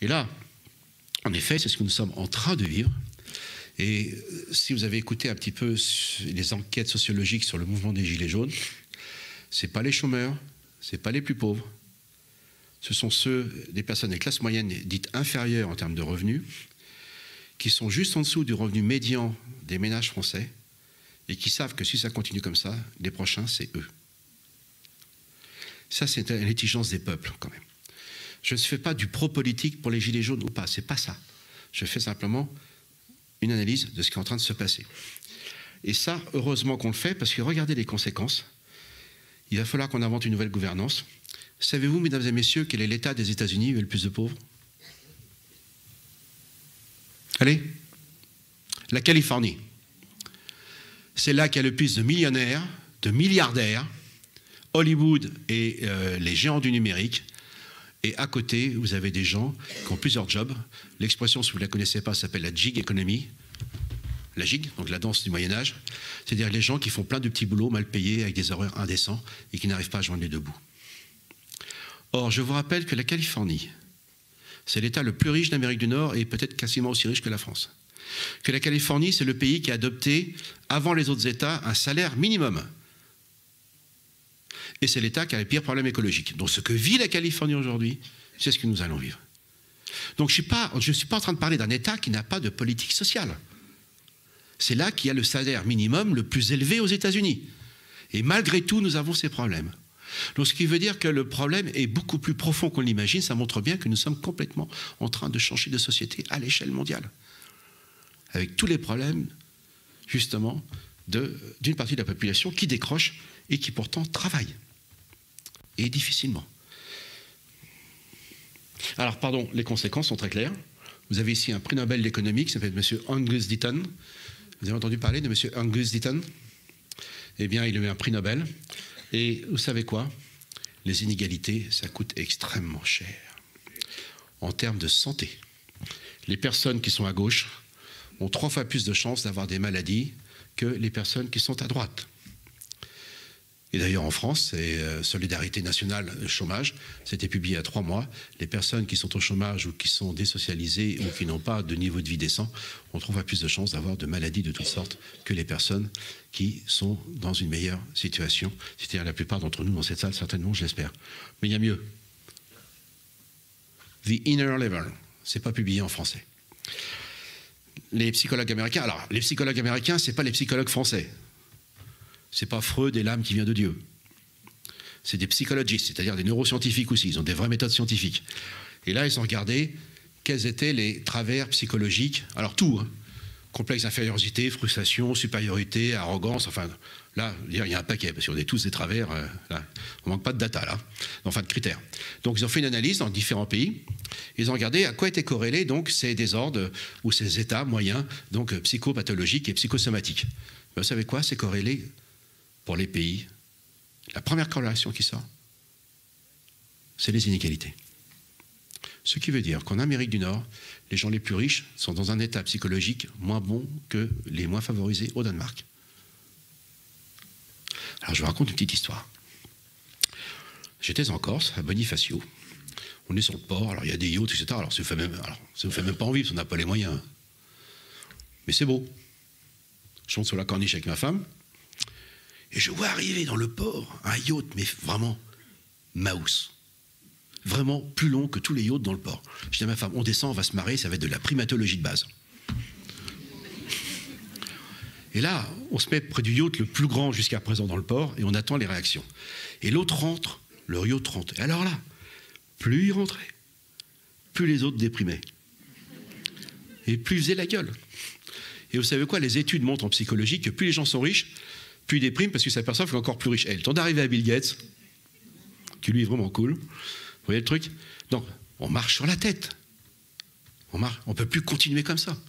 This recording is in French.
Et là, en effet, c'est ce que nous sommes en train de vivre. Et si vous avez écouté un petit peu les enquêtes sociologiques sur le mouvement des Gilets jaunes, ce n'est pas les chômeurs, ce n'est pas les plus pauvres. Ce sont des personnes des classes moyennes dites inférieures en termes de revenus, qui sont juste en dessous du revenu médian des ménages français et qui savent que si ça continue comme ça, les prochains, c'est eux. Ça, c'est une exigence des peuples, quand même. Je ne fais pas du pro-politique pour les Gilets jaunes ou pas, c'est pas ça. Je fais simplement une analyse de ce qui est en train de se passer. Et ça, heureusement qu'on le fait, parce que regardez les conséquences. Il va falloir qu'on invente une nouvelle gouvernance. Savez-vous, mesdames et messieurs, quel est l'État des États-Unis où il y a le plus de pauvres? Allez, la Californie. C'est là qu'il y a le plus de millionnaires, de milliardaires, Hollywood et les géants du numérique. Et à côté, vous avez des gens qui ont plusieurs jobs. L'expression, si vous ne la connaissez pas, s'appelle la gig economy. La gig, donc la danse du Moyen-Âge. C'est-à-dire les gens qui font plein de petits boulots mal payés avec des horaires indécents et qui n'arrivent pas à joindre les deux bouts. Or, je vous rappelle que la Californie, c'est l'État le plus riche d'Amérique du Nord et peut-être quasiment aussi riche que la France. Que la Californie, c'est le pays qui a adopté, avant les autres États, un salaire minimum. Et c'est l'État qui a les pires problèmes écologiques. Donc ce que vit la Californie aujourd'hui, c'est ce que nous allons vivre. Donc je ne suis pas en train de parler d'un État qui n'a pas de politique sociale. C'est là qu'il y a le salaire minimum le plus élevé aux États-Unis. Et malgré tout, nous avons ces problèmes. Donc ce qui veut dire que le problème est beaucoup plus profond qu'on l'imagine. Ça montre bien que nous sommes complètement en train de changer de société à l'échelle mondiale. Avec tous les problèmes, justement, d'une partie de la population qui décroche et qui pourtant travaille. Et difficilement. Alors, pardon, les conséquences sont très claires. Vous avez ici un prix Nobel d'économie qui s'appelle M. Angus Deaton. Vous avez entendu parler de M. Angus Deaton? Eh bien, il a eu un prix Nobel. Et vous savez quoi? Les inégalités, ça coûte extrêmement cher. En termes de santé, les personnes qui sont à gauche ont 3 fois plus de chances d'avoir des maladies que les personnes qui sont à droite. Et d'ailleurs en France, c'est Solidarité nationale chômage, c'était publié il y a 3 mois. Les personnes qui sont au chômage ou qui sont désocialisées ou qui n'ont pas de niveau de vie décent ont 3 fois plus de chances d'avoir de maladies de toutes sortes que les personnes qui sont dans une meilleure situation. C'est-à-dire la plupart d'entre nous dans cette salle, certainement, je l'espère. Mais il y a mieux. The Inner Level, c'est pas publié en français. Les psychologues américains, alors les psychologues américains, c'est pas les psychologues français. C'est pas Freud et l'âme qui vient de Dieu. C'est des psychologistes, c'est-à-dire des neuroscientifiques aussi. Ils ont des vraies méthodes scientifiques. Et là, ils ont regardé quels étaient les travers psychologiques. Alors tout, hein. Complexe d'infériorité, frustration, supériorité, arrogance, enfin, là, il y a un paquet, parce qu'on est tous des travers, là, on ne manque pas de data, là, enfin de critères. Donc, ils ont fait une analyse dans différents pays, ils ont regardé à quoi étaient corrélés, donc, ces désordres ou ces états moyens, donc, psychopathologiques et psychosomatiques. Vous savez quoi? C'est corrélé pour les pays. La première corrélation qui sort, c'est les inégalités. Ce qui veut dire qu'en Amérique du Nord, les gens les plus riches sont dans un état psychologique moins bon que les moins favorisés au Danemark. Alors je vous raconte une petite histoire. J'étais en Corse, à Bonifacio. On est sur le port, alors il y a des yachts, etc. Alors ça ne vous fait même pas envie, parce qu'on n'a pas les moyens. Mais c'est beau. Je monte sur la corniche avec ma femme, et je vois arriver dans le port un yacht, mais vraiment mouse. Vraiment plus long que tous les yachts dans le port. Je dis à ma femme, on descend, on va se marrer, ça va être de la primatologie de base. Et là, on se met près du yacht le plus grand jusqu'à présent dans le port, et on attend les réactions. Et l'autre rentre, le yacht rentre. Et alors là, plus il rentrait, plus les autres déprimaient. Et plus ils faisaient la gueule. Et vous savez quoi, les études montrent en psychologie que plus les gens sont riches, plus ils dépriment parce qu'ils s'aperçoivent qu'ils sont encore plus riches. Et le temps d'arriver à Bill Gates, qui lui est vraiment cool, vous voyez le truc? Donc, on marche sur la tête. On ne peut plus continuer comme ça.